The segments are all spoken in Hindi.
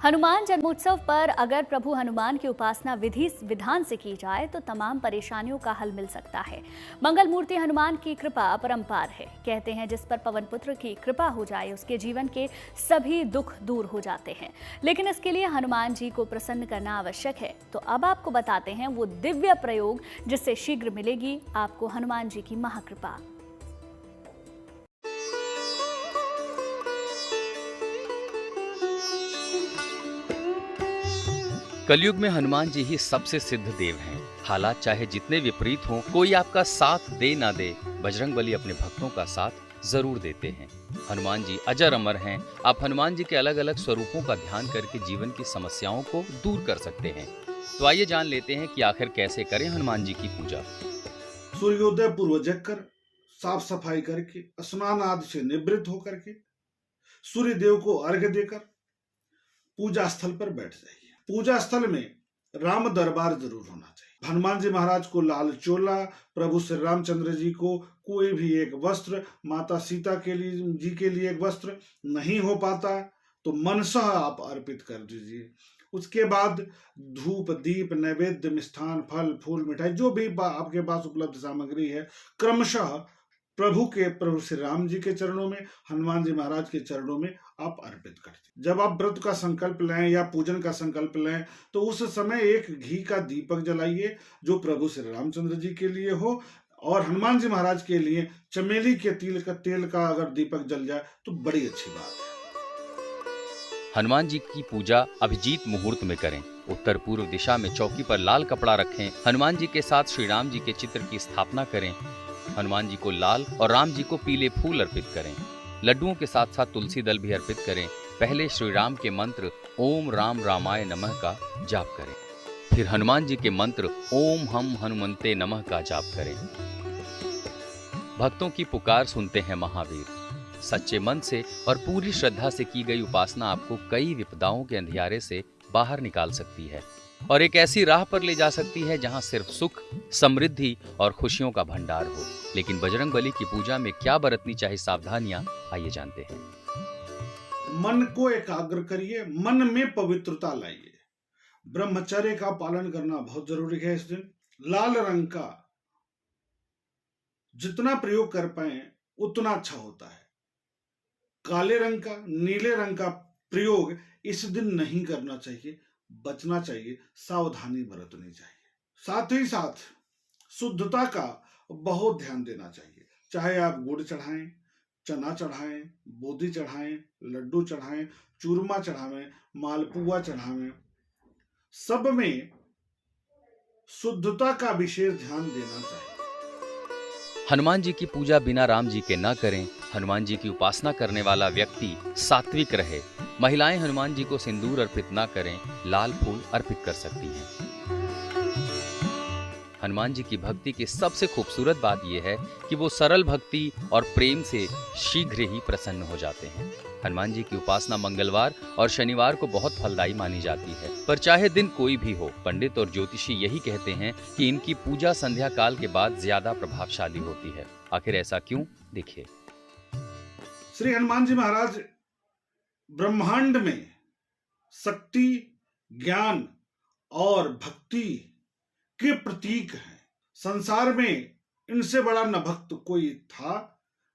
हनुमान जन्मोत्सव पर अगर प्रभु हनुमान की उपासना विधि विधान से की जाए तो तमाम परेशानियों का हल मिल सकता है। मंगल मूर्ति हनुमान की कृपा अपरंपार है। कहते हैं जिस पर पवन पुत्र की कृपा हो जाए उसके जीवन के सभी दुख दूर हो जाते हैं। लेकिन इसके लिए हनुमान जी को प्रसन्न करना आवश्यक है। तो अब आपको बताते हैं वो दिव्य प्रयोग जिससे शीघ्र मिलेगी आपको हनुमान जी की महाकृपा। कलयुग में हनुमान जी ही सबसे सिद्ध देव हैं। हालात चाहे जितने विपरीत हों, कोई आपका साथ दे ना दे, बजरंगबली अपने भक्तों का साथ जरूर देते हैं। हनुमान जी अजर अमर हैं। आप हनुमान जी के अलग अलग स्वरूपों का ध्यान करके जीवन की समस्याओं को दूर कर सकते हैं। तो आइए जान लेते हैं कि आखिर कैसे करें हनुमान जी की पूजा। सूर्योदय पूर्व जग कर, साफ सफाई करके, स्नान आदि से निवृत्त होकर के सूर्य देव को अर्घ्य देकर पूजा स्थल पर बैठ जाइए। पूजा स्थल में राम दरबार जरूर होना चाहिए। हनुमान जी महाराज को लाल चोला, प्रभु श्री रामचंद्र जी को कोई भी एक वस्त्र, माता सीता के लिए जी के लिए एक वस्त्र नहीं हो पाता तो मनसः आप अर्पित कर दीजिए। उसके बाद धूप दीप नैवेद्य मिष्ठान फल फूल मिठाई जो भी आपके पास उपलब्ध सामग्री है क्रमशः प्रभु श्री राम जी के चरणों में, हनुमान जी महाराज के चरणों में आप अर्पित करते। जब आप व्रत का संकल्प लें या पूजन का संकल्प लें तो उस समय एक घी का दीपक जलाइए जो प्रभु श्री रामचंद्र जी के लिए हो, और हनुमान जी महाराज के लिए चमेली के तेल का अगर दीपक जल जाए तो बड़ी अच्छी बात है। हनुमान जी की पूजा अभिजीत मुहूर्त में करें। उत्तर पूर्व दिशा में चौकी पर लाल कपड़ा रखें। हनुमान जी के साथ श्री राम जी के चित्र की स्थापना करें। हनुमान जी को लाल और राम जी को पीले फूल अर्पित करें। लड्डुओं के साथ साथ तुलसी दल भी अर्पित करें। पहले श्री राम के मंत्र ओम राम रामाय नमः का जाप करें। फिर हनुमान जी के मंत्र ओम हम हनुमंते नमः का जाप करें। भक्तों की पुकार सुनते हैं महावीर। सच्चे मन से और पूरी श्रद्धा से की गई उपासना आपको कई विपदाओं के अंधियारे से बाहर निकाल सकती है और एक ऐसी राह पर ले जा सकती है जहां सिर्फ सुख, समृद्धि और खुशियों का भंडार हो। लेकिन बजरंगबली की पूजा में क्या बरतनी चाहिए सावधानियां, आइए जानते हैं। मन को एकाग्र करिए, मन में पवित्रता लाइए। ब्रह्मचर्य का पालन करना बहुत जरूरी है। इस दिन लाल रंग का जितना प्रयोग कर पाए उतना अच्छा होता है। काले रंग का, नीले रंग का प्रयोग इस दिन नहीं करना चाहिए, बचना चाहिए, सावधानी बरतनी चाहिए। साथ ही साथ शुद्धता का बहुत ध्यान देना चाहिए। चाहे आप गुड़ चढ़ाएं, चना चढ़ाएं, बोधी चढ़ाएं, लड्डू चढ़ाएं, चूरमा चढ़ावें, मालपुआ चढ़ावें, सब में शुद्धता का विशेष ध्यान देना चाहिए। हनुमान जी की पूजा बिना राम जी के न करें। हनुमान जी की उपासना करने वाला व्यक्ति सात्विक रहे। महिलाएं हनुमान जी को सिंदूर अर्पित न करें, लाल फूल अर्पित कर सकती हैं। हनुमान जी की भक्ति की सबसे खूबसूरत बात यह है कि वो सरल भक्ति और प्रेम से शीघ्र ही प्रसन्न हो जाते हैं। हनुमान जी की उपासना मंगलवार और शनिवार को बहुत फलदायी मानी जाती है, पर चाहे दिन कोई भी हो, पंडित और ज्योतिषी यही कहते हैं कि इनकी पूजा संध्या काल के बाद ज्यादा प्रभावशाली होती है। आखिर ऐसा क्यों, देखिए। श्री हनुमान जी महाराज ब्रह्मांड में शक्ति, ज्ञान और भक्ति के प्रतीक हैं। संसार में इनसे बड़ा न भक्त कोई था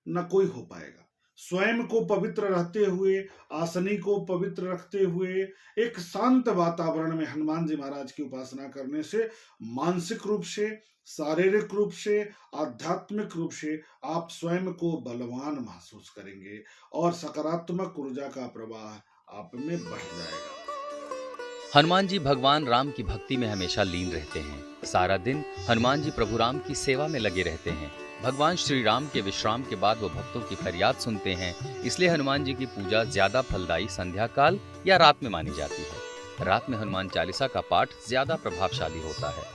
न कोई हो पाएगा। स्वयं को पवित्र रहते हुए, आसनी को पवित्र रखते हुए, एक शांत वातावरण में हनुमान जी महाराज की उपासना करने से मानसिक रूप से, शारीरिक रूप से, आध्यात्मिक रूप से आप स्वयं को बलवान महसूस करेंगे और सकारात्मक ऊर्जा का प्रवाह आप में बढ़ जाएगा। हनुमान जी भगवान राम की भक्ति में हमेशा लीन रहते हैं। सारा दिन हनुमान जी प्रभु राम की सेवा में लगे रहते हैं। भगवान श्री राम के विश्राम के बाद वो भक्तों की फरियाद सुनते हैं। इसलिए हनुमान जी की पूजा ज्यादा फलदायी संध्या काल या रात में मानी जाती है। रात में हनुमान चालीसा का पाठ ज्यादा प्रभावशाली होता है।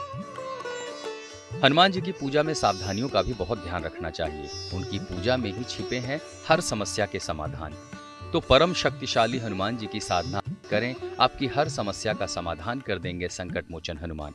हनुमान जी की पूजा में सावधानियों का भी बहुत ध्यान रखना चाहिए। उनकी पूजा में ही छिपे हैं हर समस्या के समाधान। तो परम शक्तिशाली हनुमान जी की साधना करें, आपकी हर समस्या का समाधान कर देंगे संकट मोचन हनुमान।